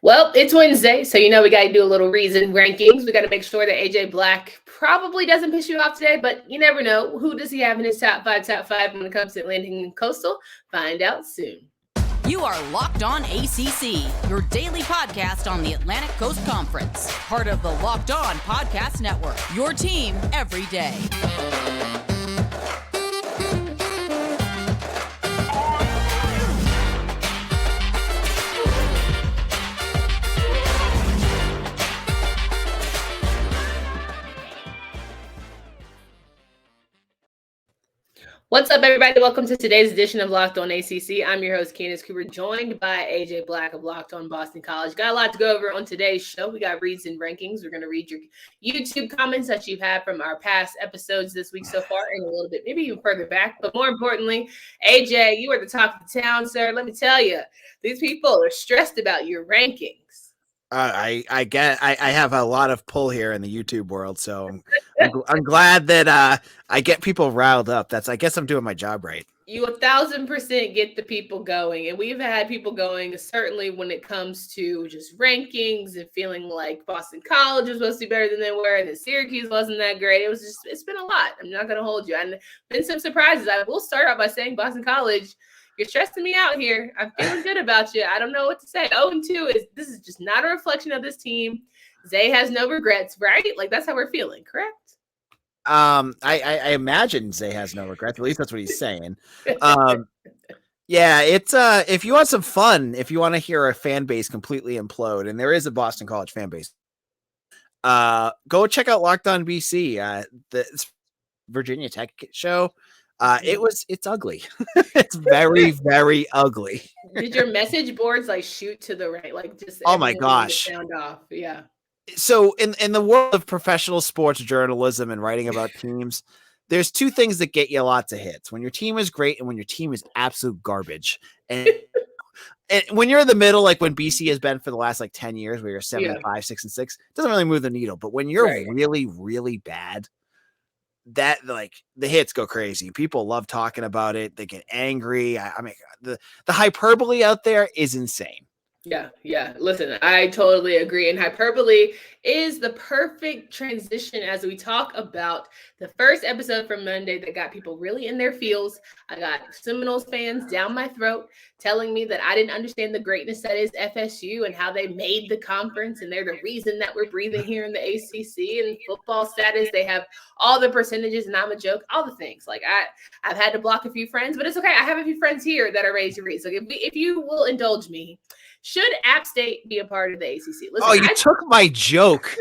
Well, it's Wednesday, so we got to do a little reason rankings. We got to make sure that AJ Black probably doesn't piss you off today, but you never know. Who does he have in his top five when it comes to Atlantic and Coastal? Find out soon. You are Locked On ACC, your daily podcast on the Atlantic Coast Conference. Part of the Locked On Podcast Network, your team every day. What's up, everybody? Welcome to today's edition of Locked On ACC. I'm your host, Candace Cooper, joined by AJ Black of Locked On Boston College. Got a lot to go over on today's show. We got reads and rankings. We're going to read your YouTube comments that you've had from our past episodes this week so far and a little bit, maybe even further back. But more importantly, AJ, you are the talk of the town, sir. Let me tell you, these people are stressed about your rankings. I have a lot of pull here in the YouTube world, so I'm glad that I get people riled up. I guess I'm doing my job right. You 1,000% get the people going, and we've had people going certainly when it comes to just rankings and feeling like Boston College was supposed to be better than they were, and then Syracuse wasn't that great. It's been a lot. I'm not going to hold you. And been some surprises. I will start out by saying Boston College, you're stressing me out here. I'm feeling good about you. I don't know what to say. 0-2 this is just not a reflection of this team. Zay has no regrets, right? Like that's how we're feeling, correct? I imagine Zay has no regrets. At least that's what he's saying. Yeah, it's if you want some fun, if you want to hear a fan base completely implode, and there is a Boston College fan base, go check out Locked On BC, the Virginia Tech show. It's ugly. It's very, very ugly. Did your message boards like shoot to the right? Like just oh my gosh. Sound off. Yeah. So in the world of professional sports journalism and writing about teams, there's two things that get you lots of hits: when your team is great and when your team is absolute garbage. And when you're in the middle, like when BC has been for the last 10 years, where you're 7-5, 6-6, it doesn't really move the needle. But when you're really, really bad, that the hits go crazy. People love talking about it. They get angry. I mean, the hyperbole out there is insane. Yeah. Listen, I totally agree. And hyperbole is the perfect transition as we talk about the first episode from Monday that got people really in their feels. I got Seminoles fans down my throat telling me that I didn't understand the greatness that is FSU and how they made the conference. And they're the reason that we're breathing here in the ACC and football status. They have all the percentages and I'm a joke, all the things. Like I've had to block a few friends, but it's okay. I have a few friends here that are ready to read. So if you will indulge me, should App State be a part of the ACC? Listen, you took my joke.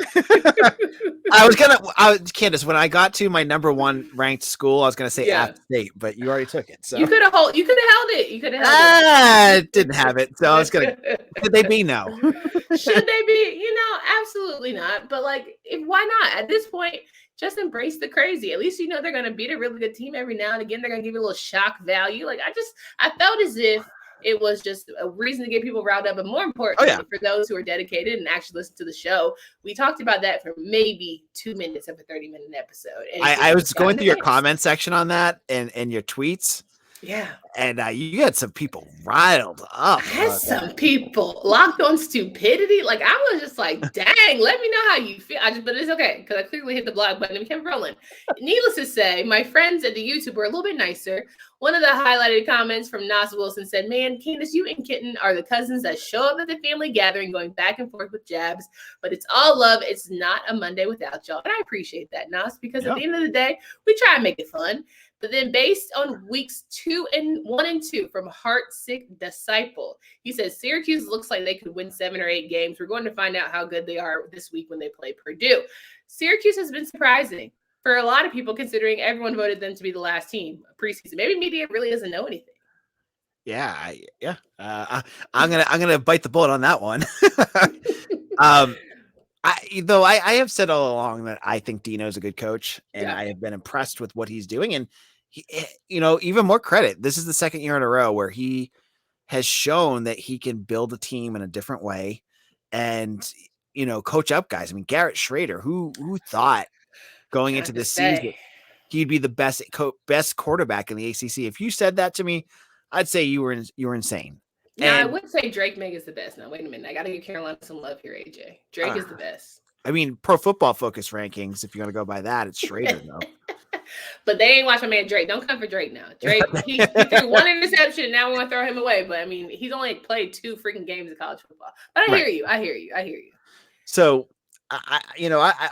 Candace, when I got to my number one ranked school, I was gonna say App State, but you already took it. So you could have held it. Didn't have it. So I was gonna. Should they be? No. Should they be? Absolutely not. But why not? At this point, just embrace the crazy. At least they're gonna beat a really good team every now and again. They're gonna give you a little shock value. I felt as if it was just a reason to get people riled up. But more importantly, for those who are dedicated and actually listen to the show, we talked about that for maybe 2 minutes of a 30-minute episode. I was going through your comment section on that and your tweets. Yeah. And you had some people riled up. I had some people locked on stupidity. I was just like, dang, let me know how you feel. But it's okay because I clearly hit the block button and we kept rolling. Needless to say, my friends at the YouTube were a little bit nicer. One of the highlighted comments from Nas Wilson said, man, Candace, you and Kitten are the cousins that show up at the family gathering going back and forth with jabs, but it's all love. It's not a Monday without y'all. And I appreciate that, Nas, because at the end of the day, we try and make it fun. But then based on weeks 1 and 2 from Heartsick Disciple, he says Syracuse looks like they could win 7 or 8 games. We're going to find out how good they are this week when they play Purdue. Syracuse has been surprising for a lot of people, considering everyone voted them to be the last team preseason. Maybe media really doesn't know anything. Yeah. I'm gonna bite the bullet on that one. I have said all along that I think Dino's a good coach, and I have been impressed with what he's doing. And he, even more credit. This is the second year in a row where he has shown that he can build a team in a different way and coach up guys. I mean, Garrett Schrader, who thought going into this season he'd be the best quarterback in the ACC. If you said that to me, I'd say you were insane. Now, I And would say Drake May is the best. Now, wait a minute. I got to give Carolina some love here, AJ. Drake is the best. I mean, Pro Football Focus rankings, if you're going to go by that, it's Schrader, though. But they ain't watch my man Drake. Don't come for Drake now. Drake, he threw one interception, and now we want to throw him away. But, I mean, he's only played 2 freaking games of college football. But I hear you. So,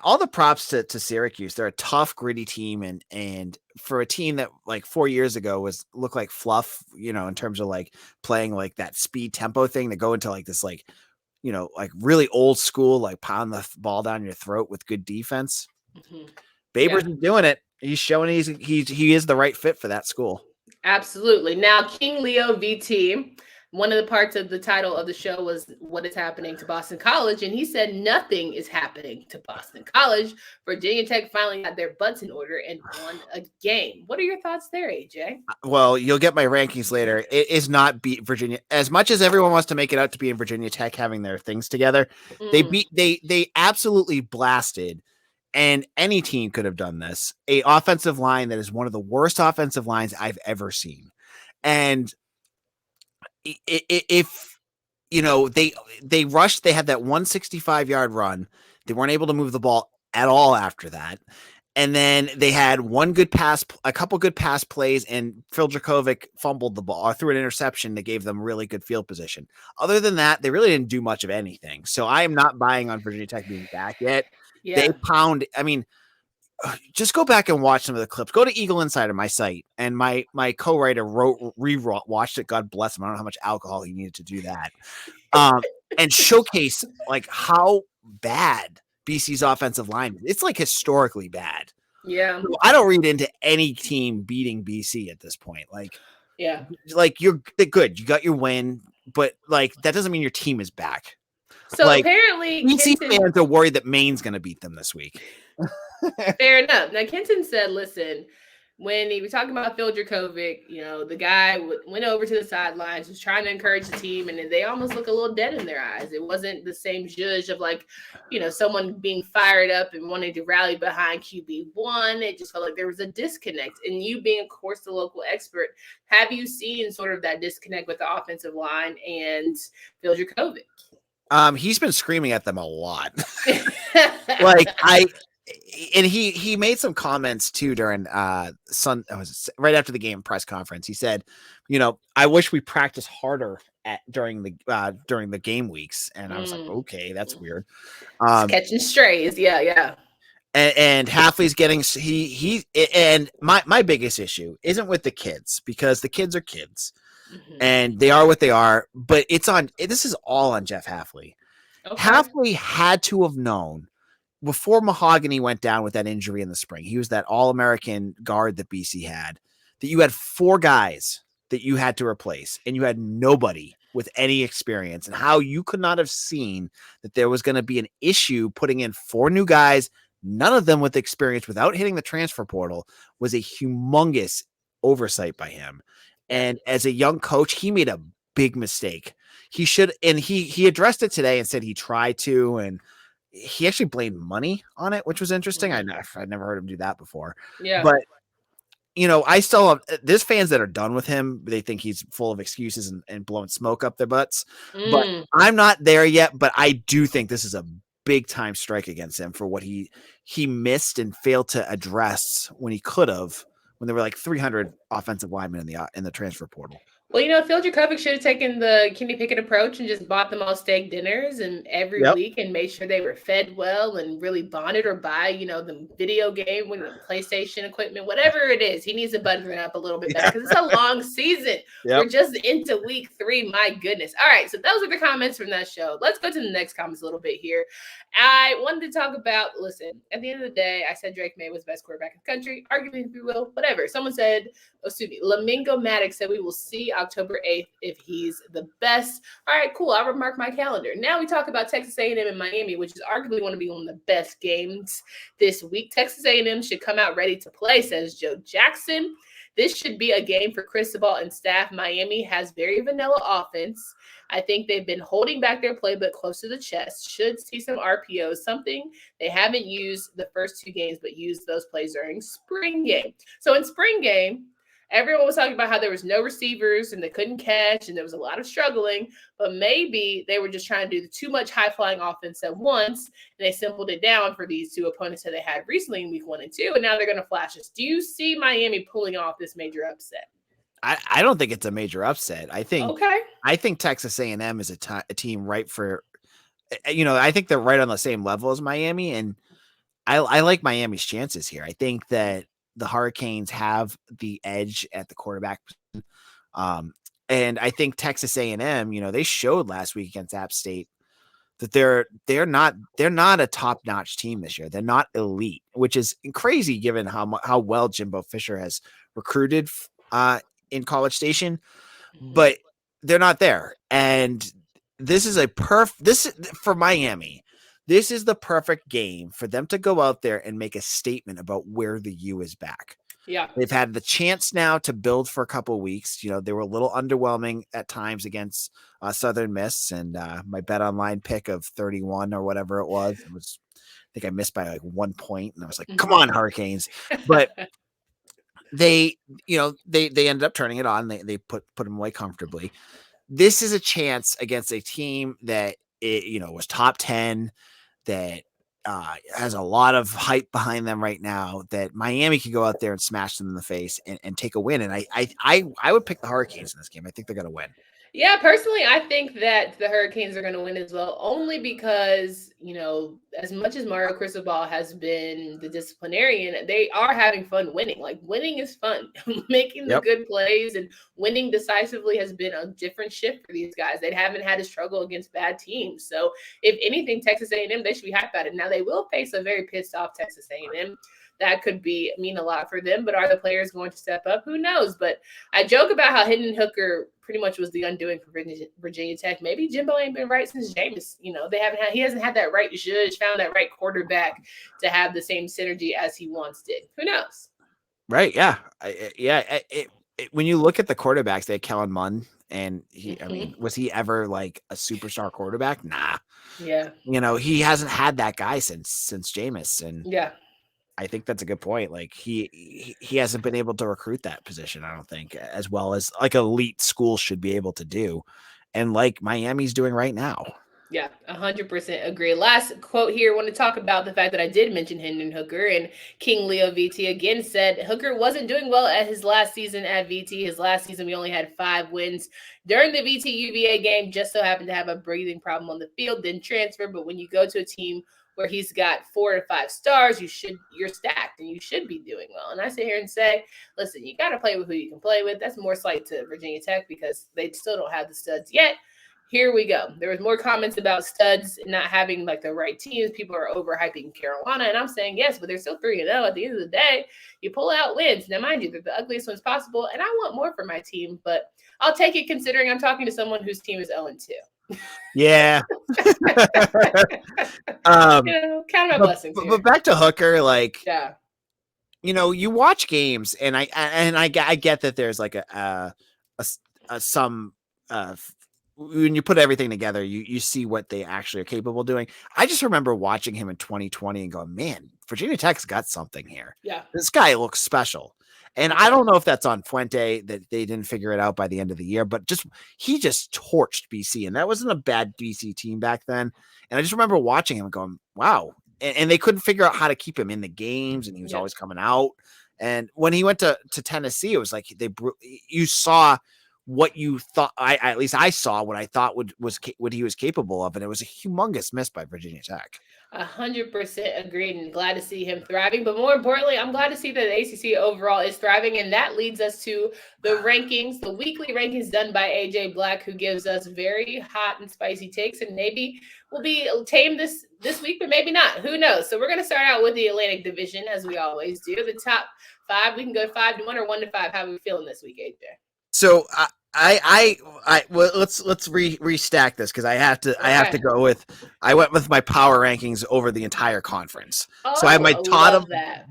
all the props to Syracuse. They're a tough, gritty team, and for a team that like 4 years ago looked like fluff, in terms of like playing like that speed tempo thing, to go into like this like really old school, like pound the ball down your throat with good defense. Mm-hmm. Babers is doing it. He's showing he is the right fit for that school. Absolutely. Now, King Leo VT, one of the parts of the title of the show was what is happening to Boston College. And he said nothing is happening to Boston College. Virginia Tech finally got their butts in order and won a game. What are your thoughts there, AJ? Well, you'll get my rankings later. It is not beat Virginia. As much as everyone wants to make it out to be in Virginia Tech having their things together, they absolutely blasted. And any team could have done this. A offensive line that is one of the worst offensive lines I've ever seen. And if they rushed, they had that 165-yard run. They weren't able to move the ball at all after that. And then they had a couple good pass plays, and Phil Dracovic fumbled the ball or threw an interception that gave them really good field position. Other than that, they really didn't do much of anything. So I am not buying on Virginia Tech being back yet. Yeah. They pound. I mean, just go back and watch some of the clips. Go to Eagle Insider, my site, and my co-writer watched it. God bless him. I don't know how much alcohol he needed to do that. And showcase like how bad BC's offensive line. It's like historically bad. Yeah. I don't read into any team beating BC at this point. Like, yeah, like you're good. You got your win, but like that doesn't mean your team is back. So like, apparently BC fans are worried that Maine's going to beat them this week. Fair enough. Now, Kenton said, listen, when he was talking about Phil Dracovic, the guy went over to the sidelines, was trying to encourage the team, and they almost look a little dead in their eyes. It wasn't the same zhuzh of like, someone being fired up and wanting to rally behind QB1. It just felt like there was a disconnect. And you being, of course, the local expert, have you seen sort of that disconnect with the offensive line and Phil Dracovic? He's been screaming at them a lot. He made some comments too during right after the game press conference. He said, I wish we practiced harder during the game weeks. And I was like, okay, that's weird. Catching strays. Yeah. And Hafley's getting and my biggest issue isn't with the kids, because the kids are kids. Mm-hmm. And they are what they are, but this is all on Jeff Hafley. Okay. Hafley had to have known before Mahogany went down with that injury in the spring. He was that All-American guard that BC had, that you had 4 guys that you had to replace, and you had nobody with any experience, and how you could not have seen that there was going to be an issue putting in 4 new guys, none of them with experience, without hitting the transfer portal, was a humongous oversight by him. And as a young coach, he made a big mistake. He should, and he addressed it today and said he tried to, and he actually blamed money on it, which was interesting. I'd never heard him do that before. Yeah. But, I still have, there's fans that are done with him. They think he's full of excuses and blowing smoke up their butts. But I'm not there yet, but I do think this is a big time strike against him for what he missed and failed to address when he could have, when there were like 300 offensive linemen in the transfer portal. Well, Phil Dracovic should have taken the Kenny Pickett approach and just bought them all steak dinners and every week and made sure they were fed well and really bonded, or buy, the video game with the PlayStation equipment, whatever it is. He needs to button it up a little bit better, because it's a long season. Yep. We're just into week 3. My goodness. All right. So those are the comments from that show. Let's go to the next comments a little bit here. I wanted to talk about, listen, at the end of the day, I said Drake May was the best quarterback in the country. Arguably, if you will, whatever. Someone said, Lamingo Maddox said we will see October 8th if he's the best. All right, cool. I'll remark my calendar. Now we talk about Texas A&M and Miami, which is arguably going to be one of the best games this week. Texas A&M should come out ready to play, says Joe Jackson. This should be a game for Cristobal and staff. Miami has very vanilla offense. I think they've been holding back their playbook close to the chest. Should see some RPOs, something they haven't used the first 2 games, but used those plays during spring game. So in spring game, Everyone was talking about how there was no receivers and they couldn't catch and there was a lot of struggling, but maybe they were just trying to do too much high-flying offense at once, and they simpled it down for these two opponents that they had recently in week 1 and 2, and now they're going to flash us. Do you see Miami pulling off this major upset? I don't think it's a major upset. I think Texas A&M is a team right for, I think they're right on the same level as Miami, and I like Miami's chances here. I think that the Hurricanes have the edge at the quarterback position. And I think Texas A&M, they showed last week against App State that they're not a top-notch team this year. They're not elite, which is crazy given how well Jimbo Fisher has recruited in College Station, but they're not there. And this is for Miami. This is the perfect game for them to go out there and make a statement about where the U is back. Yeah. They've had the chance now to build for a couple of weeks. They were a little underwhelming at times against Southern Miss, and my BetOnline pick of 31 or whatever it was, I think I missed by like 1 point, and I was like, come on, Hurricanes. But they ended up turning it on. They put them away comfortably. This is a chance against a team that was top 10, that has a lot of hype behind them right now, that Miami can go out there and smash them in the face and take a win. And I would pick the Hurricanes in this game. I think they're going to win. Yeah, personally, I think that the Hurricanes are going to win as well, only because, as much as Mario Cristobal has been the disciplinarian, they are having fun winning. Like, winning is fun. Making the good plays and winning decisively has been a different shift for these guys. They haven't had to struggle against bad teams. So, if anything, Texas A&M, they should be happy about it. Now, they will face a very pissed off Texas A&M. That could mean a lot for them, but are the players going to step up? Who knows? But I joke about how Hendon Hooker pretty much was the undoing for Virginia Tech. Maybe Jimbo ain't been right since Jameis. He hasn't had that right judge, found that right quarterback to have the same synergy as he once did. Who knows? Right? Yeah, when you look at the quarterbacks, they had Kellen Mond, and was he ever like a superstar quarterback? Nah. Yeah. He hasn't had that guy since Jameis, and yeah. I think that's a good point. Like he hasn't been able to recruit that position, I don't think, as well as like elite schools should be able to do. And like Miami's doing right now. Yeah, 100% agree. Last quote here. I want to talk about the fact that I did mention Hendon Hooker, and King Leo VT again said Hooker wasn't doing well at his last season at VT. His last season, we only had 5 wins. During the VT UVA game, just so happened to have a breathing problem on the field, didn't transfer. But when you go to a team where he's got 4 to 5 stars, you're stacked and you should be doing well. And I sit here and say, listen, you got to play with who you can play with. That's more slight to Virginia Tech because they still don't have the studs yet. Here we go. There was more comments about studs not having like the right teams. People are overhyping Carolina, and I'm saying yes, but they're still 3-0 at the end of the day. You pull out wins. Now, mind you, they're the ugliest ones possible, and I want more for my team, but I'll take it considering I'm talking to someone whose team is 0-2. Yeah. Count my blessings. But back to Hooker, like, yeah. You watch games, and I get that there's like some when you put everything together, you see what they actually are capable of doing. I just remember watching him in 2020 and going, man, Virginia Tech's got something here. Yeah. This guy looks special. And I don't know if that's on Fuente that they didn't figure it out by the end of the year, but he just torched BC, and that wasn't a bad BC team back then. And I just remember watching him and going, wow. And they couldn't figure out how to keep him in the games, and he was always coming out. And when he went to Tennessee, it was like you saw what you thought. At least I saw what I thought was what he was capable of, and it was a humongous miss by Virginia Tech. 100% agreed, and glad to see him thriving. But more importantly, I'm glad to see that the ACC overall is thriving, and that leads us to the rankings, the weekly rankings done by AJ Black, who gives us very hot and spicy takes, and maybe we'll be tame this week, but maybe not. Who knows? So we're going to start out with the Atlantic Division, as we always do. The top 5, we can go 5-1 or 1-5. How are we feeling this week, AJ? So well, let's restack this because I have to go with. I went with my power rankings over the entire conference. So I have my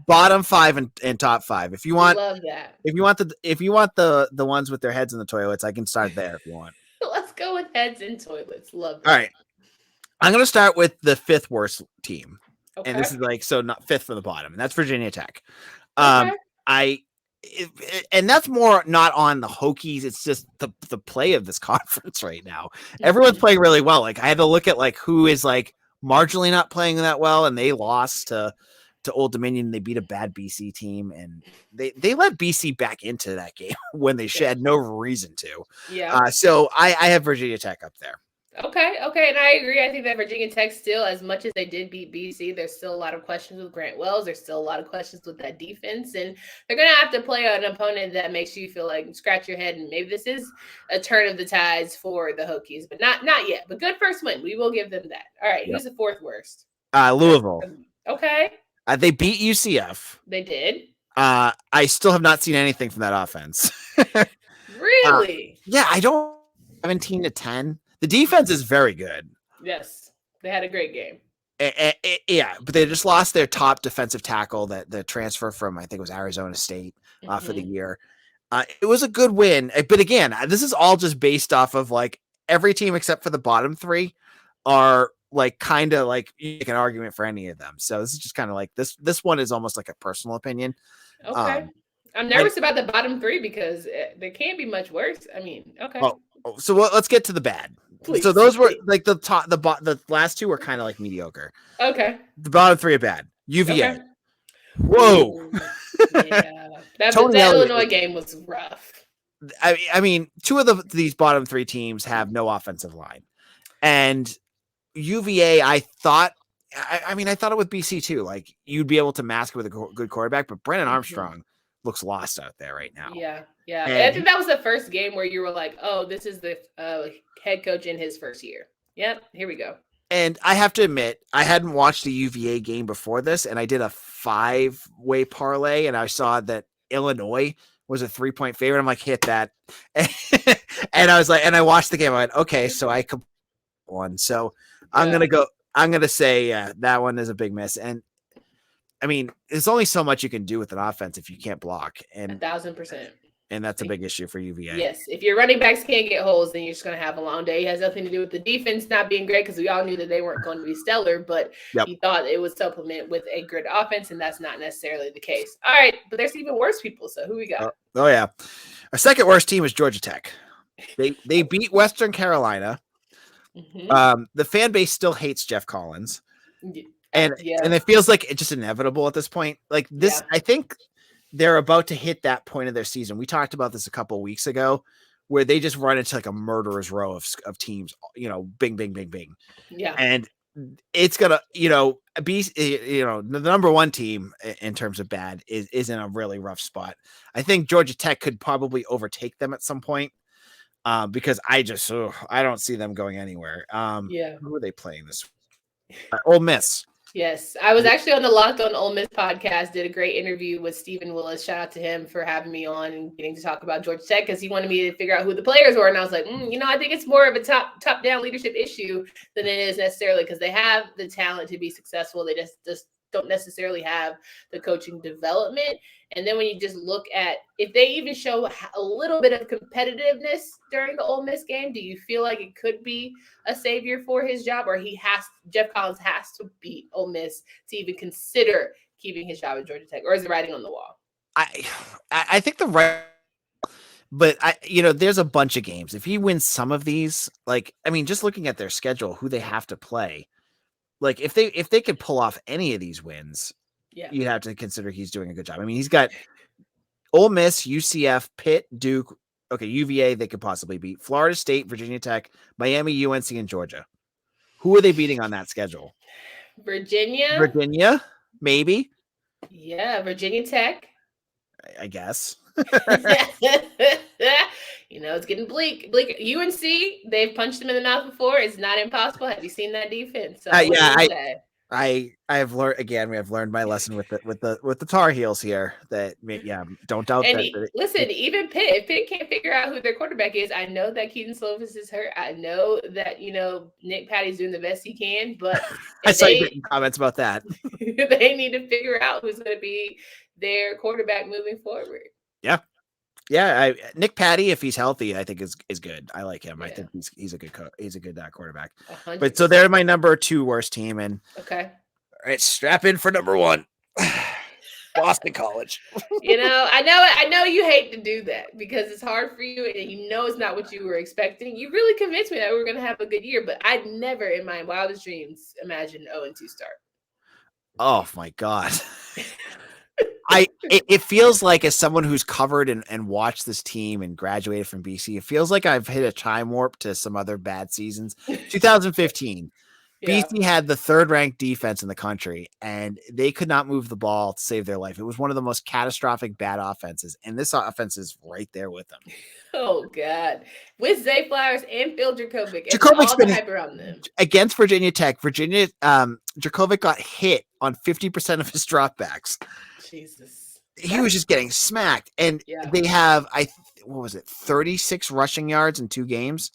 bottom 5 and top 5. If you want, love that. If you want the ones with their heads in the toilets, I can start there if you want. Let's go with heads in toilets. Love that. All right, I'm gonna start with the 5th worst team, okay. And this is not 5th from the bottom, and that's Virginia Tech. Okay. and that's more not on the Hokies. It's just the play of this conference right now. Everyone's playing really well. Like I had to look at like who is like marginally not playing that well, and they lost to Old Dominion. They beat a bad BC team, and they let BC back into that game when they had no reason to. Yeah. So I have Virginia Tech up there. Okay, and I agree. I think that Virginia Tech still, as much as they did beat BC, there's still a lot of questions with Grant Wells. There's still a lot of questions with that defense, and they're going to have to play an opponent that makes you feel like scratch your head, and maybe this is a turn of the tides for the Hokies, but not yet. But good first win. We will give them that. All right, Who's the fourth worst? Louisville. Okay. They beat UCF. They did. I still have not seen anything from that offense. Really? Yeah, I don't. 17-10. The defense is very good. Yes, they had a great game. Yeah, but they just lost their top defensive tackle, that the transfer from, I think it was Arizona State for the year. It was a good win. But again, this is all just based off of like every team except for the bottom three are like kind of like you make an argument for any of them. So this is just kind of like this one is almost like a personal opinion. Okay. I'm nervous about the bottom three because there can't be much worse. I mean, okay. So let's get to the bad. Please, so those were like the top, the last two were kind of like mediocre. Okay. The bottom three are bad. UVA. Okay. Whoa. Ooh, yeah. That Illinois game was rough. I mean, two of these bottom three teams have no offensive line, and UVA. I thought it with BC too. Like you'd be able to mask it with a good quarterback, but Brennan Armstrong looks lost out there right now. Yeah. And I think that was the first game where you were like, oh, this is the head coach in his first year. Yep, here we go. And I have to admit, I hadn't watched the UVA game before this, and I did a 5-way parlay, and I saw that Illinois was a 3-point favorite. I'm like, hit that. And I was like, and I watched the game. I went, okay, so I completed one. So I'm going to say that one is a big miss. And I mean, there's only so much you can do with an offense if you can't block. And 1,000%. And that's a big issue for UVA. Yes. If your running backs can't get holes, then you're just going to have a long day. It has nothing to do with the defense not being great because we all knew that they weren't going to be stellar, but he thought it would supplement with a good offense, and that's not necessarily the case. All right. But there's even worse people. So who we got? Oh yeah. Our second worst team is Georgia Tech. They beat Western Carolina. The fan base still hates Jeff Collins. And it feels like it's just inevitable at this point. Like this, I think they're about to hit that point of their season. We talked about this a couple of weeks ago where they just run into like a murderer's row of teams, bing, bing, bing, bing. Yeah. And it's going to, be, the number one team in terms of bad is in a really rough spot. I think Georgia Tech could probably overtake them at some point because I don't see them going anywhere. Who are they playing this week? Ole Miss. Yes, I was actually on the Locked On Ole Miss podcast, did a great interview with Stephen Willis. Shout out to him for having me on and getting to talk about Georgia Tech because he wanted me to figure out who the players were. And I was like, I think it's more of a top-down leadership issue than it is necessarily because they have the talent to be successful. They just don't necessarily have the coaching development. And then when you just look at if they even show a little bit of competitiveness during the Ole Miss game, do you feel like it could be a savior for his job, or Jeff Collins has to beat Ole Miss to even consider keeping his job at Georgia Tech, or is it writing on the wall? I think but there's a bunch of games. If he wins some of these, just looking at their schedule, who they have to play, like if they could pull off any of these wins, you'd have to consider he's doing a good job. I mean, he's got Ole Miss, UCF, Pitt, Duke. Okay, UVA they could possibly beat. Florida State, Virginia Tech, Miami, UNC, and Georgia. Who are they beating on that schedule? Virginia, maybe. Yeah, Virginia Tech. I guess. It's getting bleak. UNC, they've punched them in the mouth before. It's not impossible. Have you seen that defense? So I have learned again. We have learned my lesson with the Tar Heels here. That don't doubt that. Listen, even Pitt, if Pitt can't figure out who their quarterback is, I know that Keaton Slovis is hurt. I know that Nick Patty's doing the best he can, but I saw you getting comments about that. They need to figure out who's going to be their quarterback moving forward. Yeah. Nick Patty, if he's healthy, I think is good. I like him. I think he's a good he's a good quarterback. 100%. But so they're my number 2 worst team. And okay, all right, strap in for number 1. Boston College. I know you hate to do that because it's hard for you and you know it's not what you were expecting. You really convinced me that we were going to have a good year, but I'd never in my wildest dreams imagined 0-2 start. Oh my God. It feels like, as someone who's covered and watched this team and graduated from BC, it feels like I've hit a time warp to some other bad seasons. 2015, Yeah. BC had the 3rd ranked defense in the country, and they could not move the ball to save their life. It was one of the most catastrophic bad offenses, and this offense is right there with them. Oh God, with Zay Flowers and Phil Dracovic, and Jacobic's all the been hype around them. Against Virginia Tech. Dracovic got hit on 50% of his dropbacks. Jesus. He was just getting smacked. And they have, 36 rushing yards in 2 games?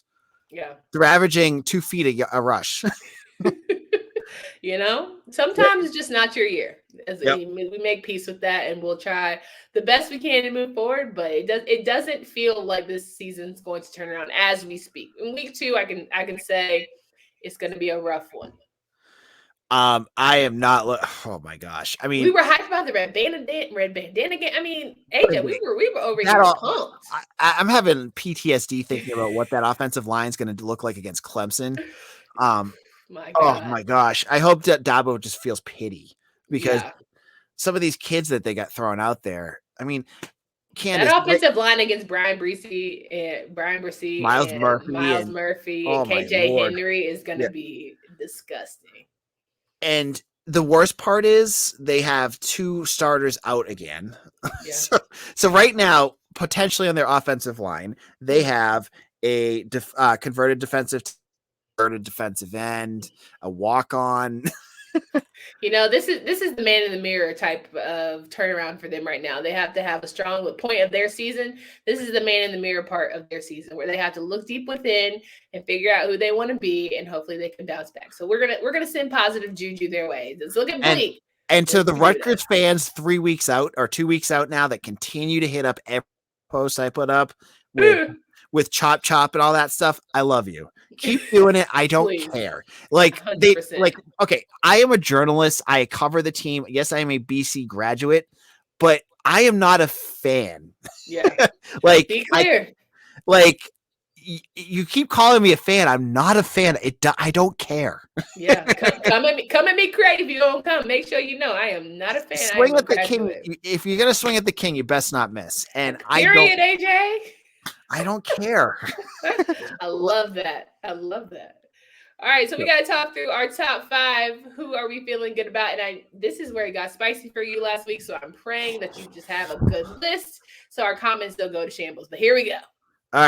Yeah. They're averaging 2 feet a rush. Sometimes it's just not your year. We make peace with that, and we'll try the best we can to move forward, but it doesn't feel like this season's going to turn around as we speak. In week 2, I can say it's going to be a rough one. I am not. Oh my gosh! I mean, we were hyped about the red bandana game. I mean, AJ, we were over here pumped. I'm having PTSD thinking about what that offensive line is going to look like against Clemson. Oh my gosh! I hope that Dabo just feels pity because some of these kids that they got thrown out there. I mean, that offensive line against Bryan Bresee, Miles Murphy, and KJ Henry is going to be disgusting. And the worst part is they have 2 starters out again. Yeah. so right now, potentially on their offensive line, they have a converted defensive end, a walk-on. This is the man in the mirror type of turnaround for them right now. They have to have a strong point of their season. This is the man in the mirror part of their season where they have to look deep within and figure out who they want to be, and hopefully they can bounce back. So we're gonna send positive juju their way. It's looking bleak. And to the Rutgers fans 3 weeks out or 2 weeks out now that continue to hit up every post I put up with chop and all that stuff, I love you. Keep doing it. I don't care. Okay, I am a journalist. I cover the team. Yes, I am a BC graduate, but I am not a fan. Yeah. Be clear. You keep calling me a fan. I'm not a fan. I don't care. Yeah. Come at me crazy if you don't come. Make sure you know I am not a fan. Swing at the king. If you're gonna swing at the king, you best not miss. And AJ. I don't care. I love that. All right, so we got to talk through our top 5. Who are we feeling good about? And this is where it got spicy for you last week, so I'm praying that you just have a good list so our comments don't go to shambles. But here we go. All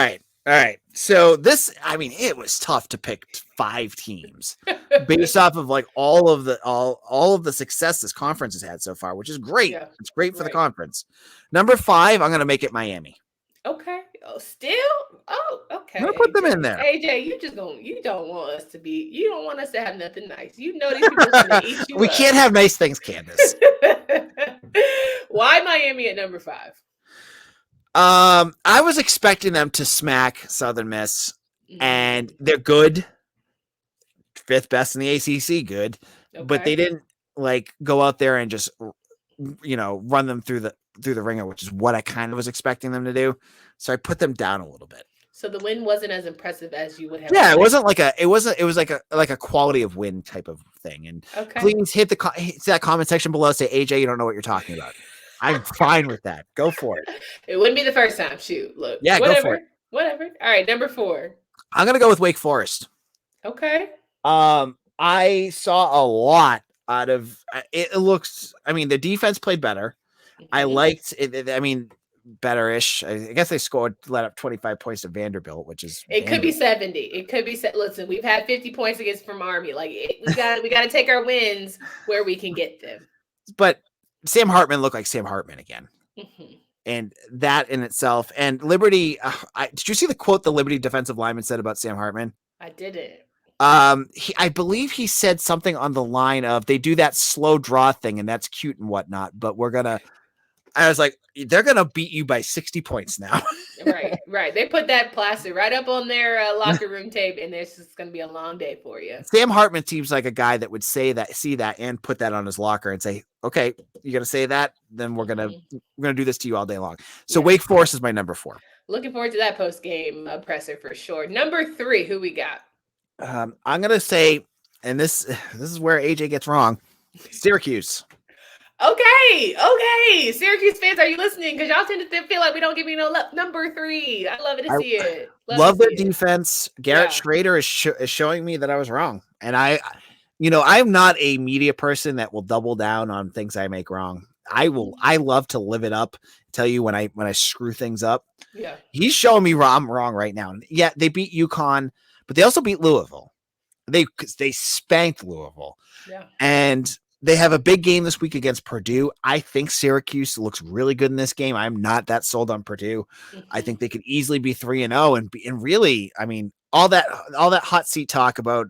right. So it was tough to pick 5 teams based off of all of the success this conference has had so far, which is great. Yeah, it's great for the conference. Number 5, I'm going to make it Miami. Okay. Oh, still? Oh, okay. I'm gonna put them in there. AJ, you don't want us to have nothing nice. You know these people are gonna eat you We up. Can't have nice things, Candace. Why Miami at number 5? I was expecting them to smack Southern Miss, and they're good. 5th best in the ACC, good. Okay. But they didn't go out there and just run them through the ringer, which is what I kind of was expecting them to do. So I put them down a little bit. So the win wasn't as impressive as you would have. Yeah, it wasn't it was like a quality of win type of thing. And please hit that comment section below. Say, AJ, you don't know what you're talking about. I'm fine with that. Go for it. It wouldn't be the first time. Shoot, look. Yeah, whatever, go for it. Whatever. All right, number 4. I'm gonna go with Wake Forest. Okay. I saw a lot out of it. The defense played better. I liked it. Better-ish. I guess they let up 25 points to Vanderbilt, which is could be 70. It could be. Listen, we've had 50 points against from Army. We got to take our wins where we can get them. But Sam Hartman looked like Sam Hartman again, and that in itself. And Liberty. Did you see the quote the Liberty defensive lineman said about Sam Hartman? I didn't. I believe he said something on the line of they do that slow draw thing, and that's cute and whatnot. But we're gonna I was like, they're gonna beat you by 60 points now. Right. They put that plaster right up on their locker room tape, and it's just gonna be a long day for you. Sam Hartman seems like a guy that would see that, and put that on his locker and say, "Okay, you're gonna say that, then we're gonna do this to you all day long." So Wake Forest is my number 4. Looking forward to that post game presser for sure. Number 3, who we got? I'm gonna say, and this is where AJ gets wrong. Syracuse. Okay. Syracuse fans, are you listening? Because y'all tend to feel like we don't give you no love. Number 3. I love it to see it. Love their defense. Garrett Schrader is showing me that I was wrong. And I'm not a media person that will double down on things I make wrong. I love to live it up, tell you when I screw things up. Yeah. He's showing me I'm wrong right now. Yeah, they beat UConn, but they also beat Louisville. They spanked Louisville. Yeah. And they have a big game this week against Purdue. I think Syracuse looks really good in this game. I'm not that sold on Purdue. I think they could easily be 3-0 and really, I mean, all that hot seat talk about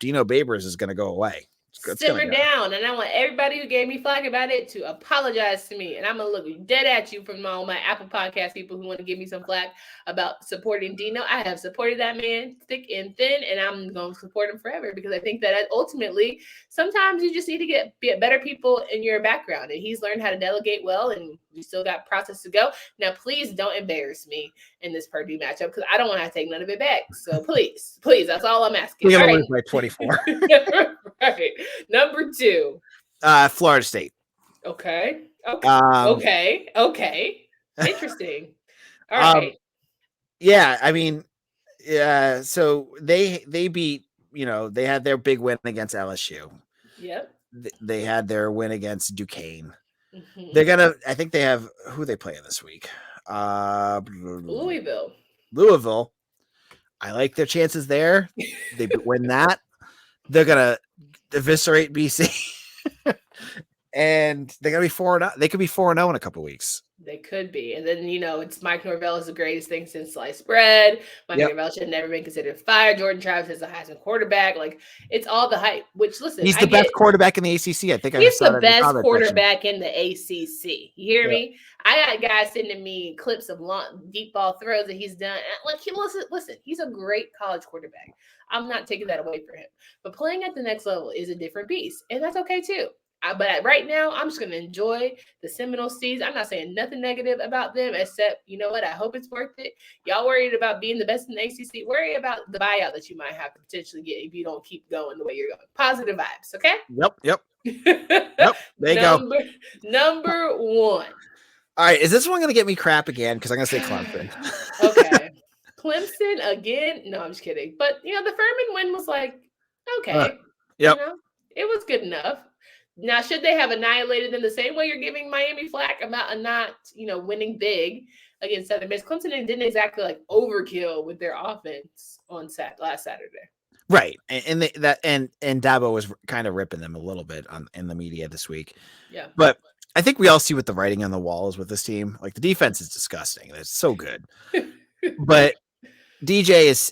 Dino Babers is going to go away. Simmer down, and I want everybody who gave me flack about it to apologize to me, and I'm gonna look dead at you from all my Apple Podcast people who want to give me some flack about supporting Dino. I have supported that man thick and thin, and I'm gonna support him forever because I think that ultimately sometimes you just need to get better people in your background, and he's learned how to delegate well, and we still got process to go. Now, please don't embarrass me in this Purdue matchup because I don't want to take none of it back. So please, that's all I'm asking. We're gonna lose by 24. Right. Number 2. Florida State. Okay. Interesting. All right. Yeah, I mean, so they beat, they had their big win against LSU. Yep. They had their win against Duquesne. Mm-hmm. I think they have who they play this week. Louisville. I like their chances there. They win that. They're gonna eviscerate BC, and they're gonna be 4-0. They could be 4-0 in a couple of weeks. They could be, and then it's Mike Norvell is the greatest thing since sliced bread. Mike Norvell should have never been considered fired. Jordan Travis is the Heisman quarterback. Like it's all the hype. Which listen, he's the best quarterback in the ACC. I think he's the best quarterback in the ACC. You hear me? I got guys sending me clips of long, deep ball throws that he's done. Like listen, he's a great college quarterback. I'm not taking that away from him, but playing at the next level is a different beast, and that's okay too. But right now, I'm just going to enjoy the Seminole season. I'm not saying nothing negative about them, except, you know what? I hope it's worth it. Y'all worried about being the best in the ACC. Worry about the buyout that you might have to potentially get if you don't keep going the way you're going. Positive vibes, okay? Yep. There you go. Number 1. All right. Is this one going to get me crap again? Because I'm going to say Clemson. Okay. Clemson again? No, I'm just kidding. But, the Furman win was like, okay. Yep. It was good enough. Now, should they have annihilated them the same way you're giving Miami flack about not, winning big against Southern Miss? Clemson didn't exactly overkill with their offense on last Saturday. Right, and Dabo was kind of ripping them a little bit in the media this week. Yeah, but I think we all see what the writing on the wall is with this team. Like the defense is disgusting; it's so good, but DJ is.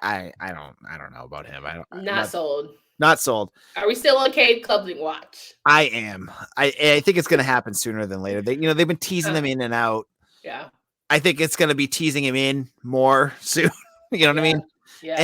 I don't know about him. Not sold. Not sold. Are we still on Cade Klubnik watch? I am. I think it's going to happen sooner than later. They've been teasing them in and out. Yeah. I think it's going to be teasing him in more soon. You know what I mean? Yeah.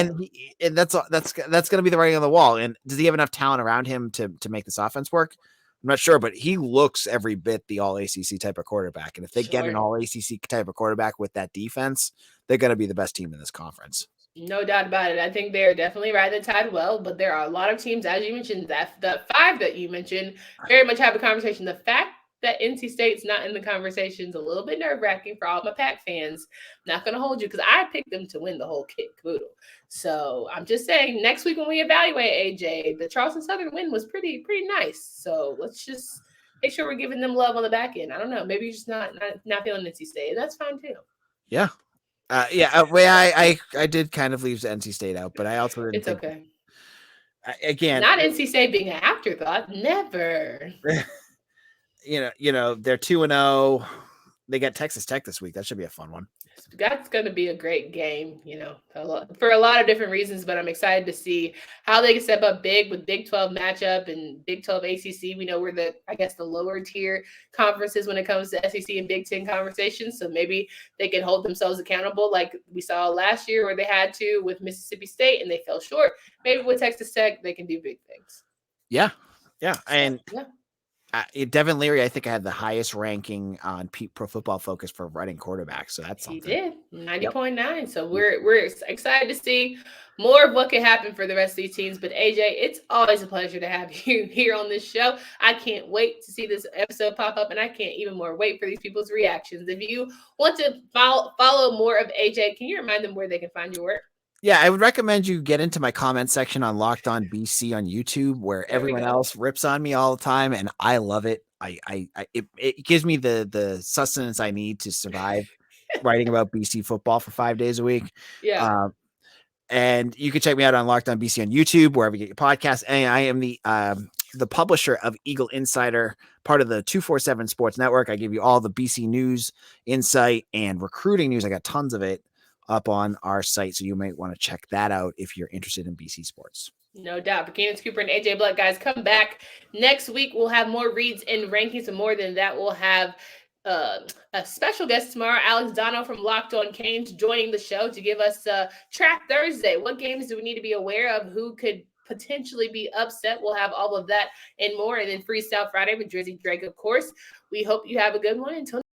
And that's going to be the writing on the wall. And does he have enough talent around him to make this offense work? I'm not sure, but he looks every bit the all ACC type of quarterback. And if they get an all ACC type of quarterback with that defense, they're going to be the best team in this conference. No doubt about it. I think they're definitely riding the tide well, but there are a lot of teams, as you mentioned, that the 5 that you mentioned very much have a conversation. The fact that NC State's not in the conversation is a little bit nerve-wracking for all my Pac fans. I'm not going to hold you because I picked them to win the whole kit caboodle. So I'm just saying next week when we evaluate AJ, the Charleston Southern win was pretty nice. So let's just make sure we're giving them love on the back end. I don't know. Maybe you're just not feeling NC State. That's fine too. Yeah. I did kind of leave NC State out, but I also didn't. It's okay. Again, not NC State being an afterthought. Never. They're 2-0. They got Texas Tech this week. That should be a fun one. That's going to be a great game, for a lot of different reasons, but I'm excited to see how they can step up big with Big 12 matchup and Big 12 ACC. We know we're the lower tier conferences when it comes to SEC and Big 10 conversations. So maybe they can hold themselves accountable like we saw last year where they had to with Mississippi State and they fell short. Maybe with Texas Tech, they can do big things. Yeah. Yeah. So, and yeah. Devin Leary, I think I had the highest ranking on Pro Football Focus for running quarterback. So that's something. He did 90.9. So we're excited to see more of what can happen for the rest of these teams. But AJ, it's always a pleasure to have you here on this show. I can't wait to see this episode pop up, and I can't even more wait for these people's reactions. If you want to follow more of AJ, can you remind them where they can find your work? Yeah, I would recommend you get into my comment section on Locked On BC on YouTube, where everyone else rips on me all the time, and I love it. It gives me the sustenance I need to survive writing about BC football for 5 days a week. Yeah. And you can check me out on Locked On BC on YouTube, wherever you get your podcasts. And I am the publisher of Eagle Insider, part of the 247 Sports Network. I give you all the BC news, insight, and recruiting news. I got tons of it up on our site, so you might want to check that out if you're interested in BC sports. No doubt. But Keenan Cooper and AJ Black, guys, come back next week. We'll have more reads and rankings, and more than that, we'll have a special guest tomorrow, Alex Dono from Locked On Canes, joining the show to give us Track Thursday. What games do we need to be aware of? Who could potentially be upset? We'll have all of that and more. And then Freestyle Friday with Drizzy Drake, of course. We hope you have a good one. Until